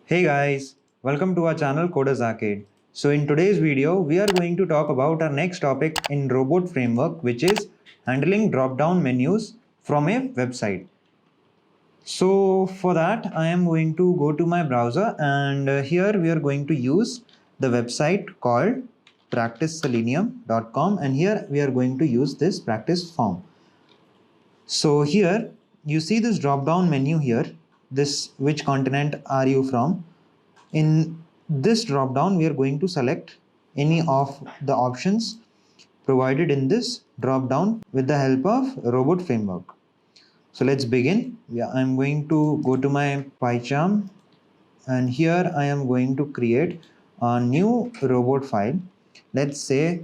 Hey guys, welcome to our channel Coders Arcade. So in today's video, we are going to talk about our next topic in robot framework, which is handling drop-down menus from a website. So for that, I am going to go to my browser and here we are going to use the website called practiceselenium.com, and here we are going to use this practice form. So here you see this drop down menu here, this which continent are you from. In this drop down we are going to select any of the options provided in this drop down with the help of robot framework. So let's begin. I'm going to go to my PyCharm and here I am going to create a new robot file. Let's say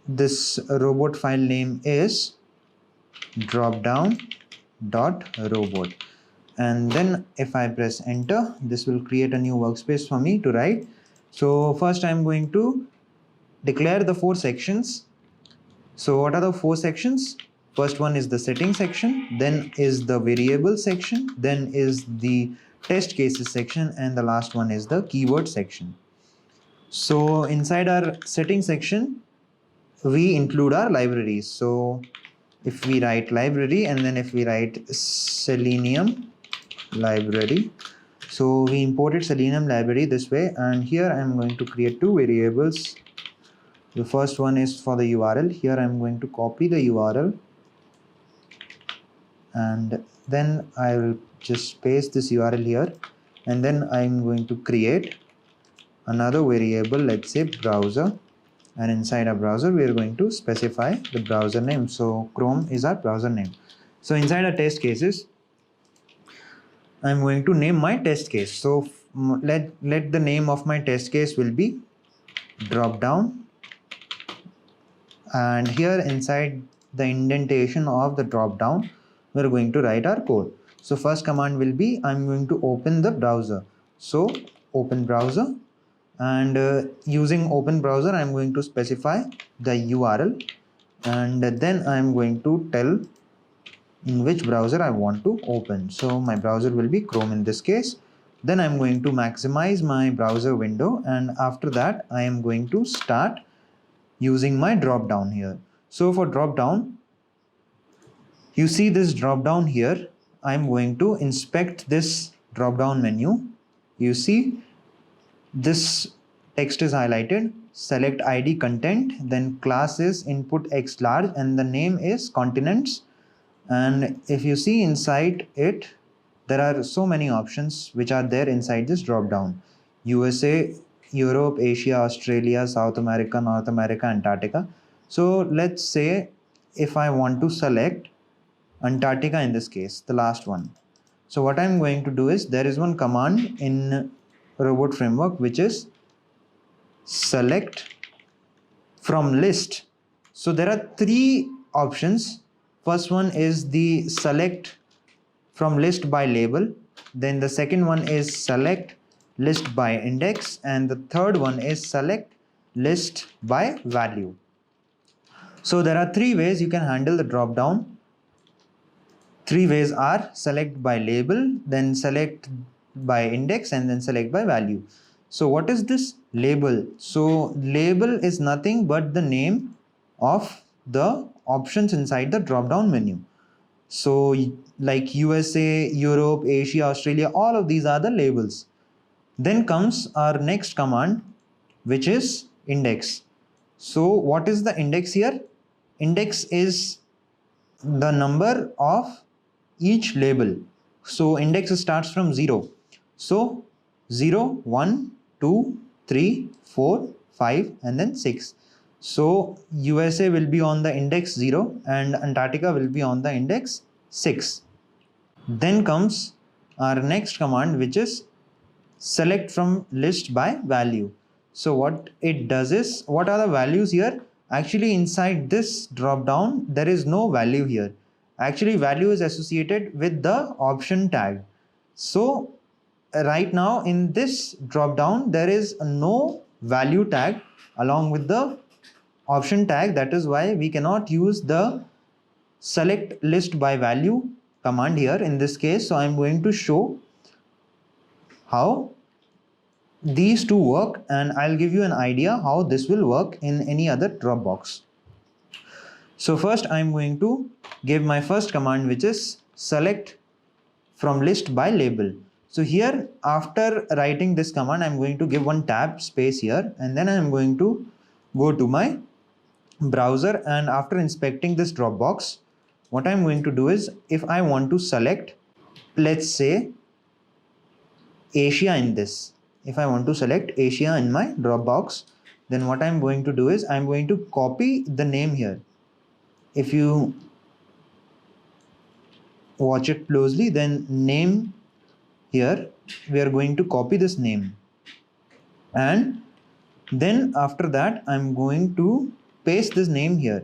this robot file name is dropdown.robot, and then if I press enter, this will create a new workspace for me to write. So first I'm going to declare the 4 sections. So what are the 4 sections? First one is the setting section, then is the variable section, then is the test cases section, and the last one is the keyword section. So inside our setting section we include our libraries. So if we write library and then if we write selenium library, so we imported selenium library this way, and here I'm going to create 2 variables. The first one is for the URL. Here I'm going to copy the URL and then I will just paste this URL here, and then I'm going to create another variable, let's say browser, and inside our browser we are going to specify the browser name. So Chrome is our browser name. So inside our test cases I'm going to name my test case. So let the name of my test case will be drop down, and here inside the indentation of the drop down we're going to write our code. So first command will be I'm going to open the browser. So open browser, and using open browser I'm going to specify the URL, and then I'm going to tell in which browser I want to open. So my browser will be Chrome in this case. Then I'm going to maximize my browser window, and after that I am going to start using my drop down here. So for drop down, you see this drop down here, I'm going to inspect this drop down menu. You see this text is highlighted, select ID content, then class is input x large, and the name is continents. And if you see inside it, there are so many options which are there inside this drop down: USA, Europe, Asia, Australia, South America, North America, Antarctica. So let's say if I want to select Antarctica in this case, the last one. So what I'm going to do is there is one command in robot framework which is select from list. So there are 3 options. First one is the select from list by label, then the second one is select list by index, and the third one is select list by value. So there are 3 ways you can handle the drop down. 3 ways are select by label, then select by index, and then select by value. So what is this label? So label is nothing but the name of the options inside the drop down menu. So like USA, Europe, Asia, Australia, all of these are the labels. Then comes our next command, which is index. So what is the index here? Index is the number of each label. So index starts from 0. So 0, 1, 2, 3, 4, 5, and then 6. So USA will be on the index 0 and Antarctica will be on the index 6. Then comes our next command, which is select from list by value. So what it does is, what are the values here? Actually inside this drop down there is no value here. Actually value is associated with the option tag. So right now in this drop down there is no value tag along with the option tag. That is why we cannot use the select list by value command here in this case. So I'm going to show how these two work, and I'll give you an idea how this will work in any other Dropbox. So first I'm going to give my first command, which is select from list by label. So here, after writing this command, I'm going to give one tab space here, and then I'm going to go to my browser, and after inspecting this Dropbox, what I'm going to do is, if I want to select, let's say, Asia in this, if I want to select Asia in my Dropbox, then what I'm going to do is I'm going to copy the name here. If you watch it closely, then name here, we are going to copy this name, and then after that I'm going to paste this name here.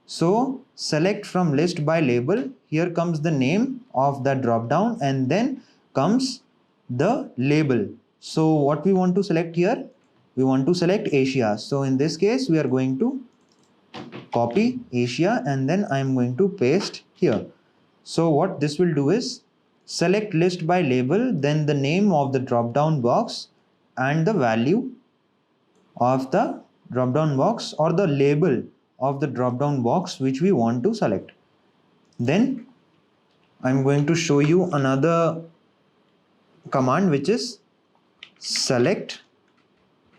So select from list by label, here comes the name of that drop down, and then comes the label. So what we want to select here, we want to select Asia. So in this case we are going to copy Asia, and then I am going to paste here. So what this will do is select list by label, then the name of the drop down box and the value of the drop down box or the label of the drop down box which we want to select. Then I'm going to show you another command, which is select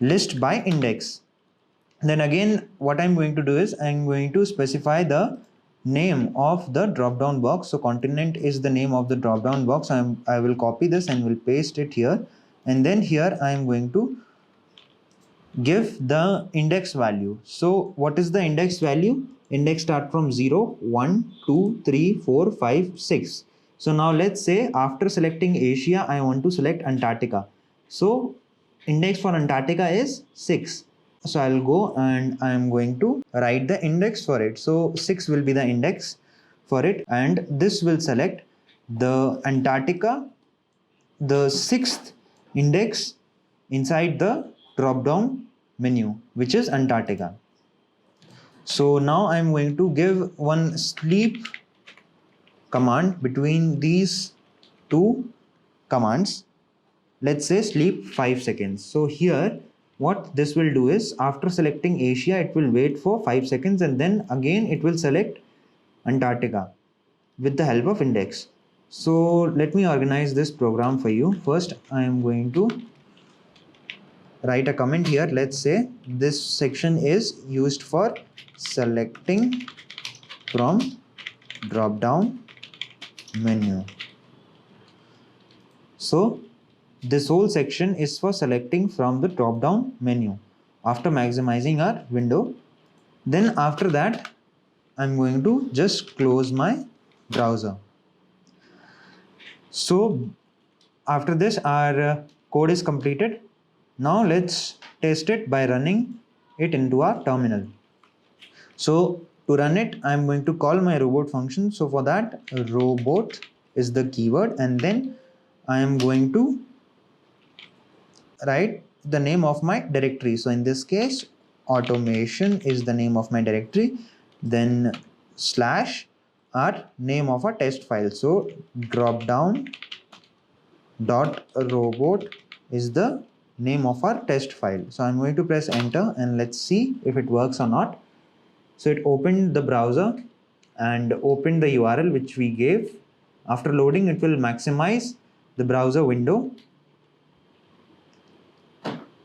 list by index. Then again, what I'm going to do is I'm going to specify the name of the drop down box. So continent is the name of the drop down box. I will copy this and will paste it here, and then here I am going to give the index value. So what is the index value? Index start from 0, 1, 2, 3, 4, 5, 6. So now let's say after selecting Asia, I want to select Antarctica. So index for Antarctica is 6. So I'll go and I'm going to write the index for it. So 6 will be the index for it, and this will select the Antarctica, the 6th index inside the drop down menu, which is Antarctica. So now I'm going to give one sleep command between these two commands. Let's say sleep 5 seconds. So here what this will do is, after selecting Asia, it will wait for 5 seconds, and then again it will select Antarctica with the help of index. So let me organize this program for you. First I am going to write a comment here. Let's say this section is used for selecting from drop down menu. So this whole section is for selecting from the drop down menu after maximizing our window. Then after that I'm going to just close my browser. So after this our code is completed. Now let's test it by running it into our terminal. So to run it, I'm going to call my robot function. So for that, robot is the keyword, and then I am going to write the name of my directory. So in this case, automation is the name of my directory, then slash our name of our test file. So dropdown dot robot is the name of our test file. So I'm going to press enter, and let's see if it works or not. So it opened the browser and opened the URL which we gave. After loading, it will maximize the browser window.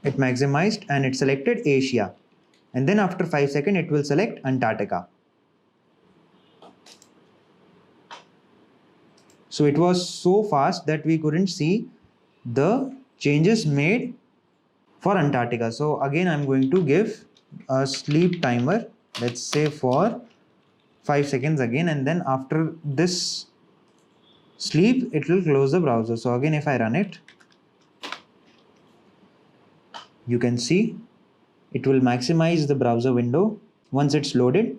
It maximized and it selected Asia, and then after 5 seconds it will select Antarctica. So it was so fast that we couldn't see the changes made for Antarctica. So again I'm going to give a sleep timer, let's say for 5 seconds again, and then after this sleep it will close the browser. So again if I run it, you can see it will maximize the browser window once it's loaded.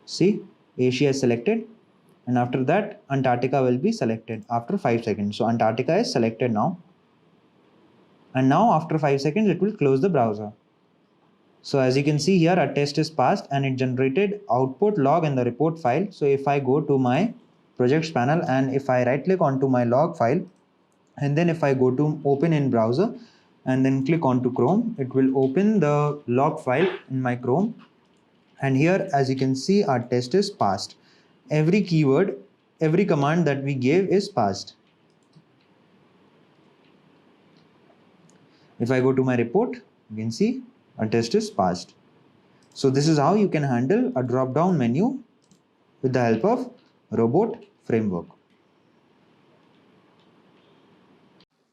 See, Asia is selected, and after that Antarctica will be selected after 5 seconds. So Antarctica is selected now, and now after 5 seconds it will close the browser. So as you can see here, our test is passed and it generated output log in the report file. So if I go to my projects panel, and if I right click onto my log file, and then if I go to open in browser and then click onto Chrome, it will open the log file in my Chrome. And here, as you can see, our test is passed. Every keyword, every command that we gave is passed. If I go to my report, you can see our test is passed. So this is how you can handle a drop-down menu with the help of Robot Framework.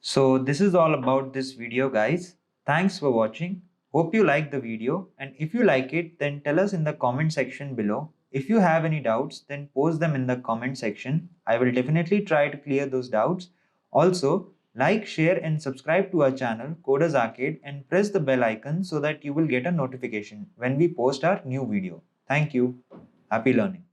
So this is all about this video, guys. Thanks for watching. Hope you like the video, and if you like it, then tell us in the comment section below. If you have any doubts, then post them in the comment section. I will definitely try to clear those doubts. Also, like, share and subscribe to our channel Coders Arcade and press the bell icon so that you will get a notification when we post our new video. Thank you. Happy learning.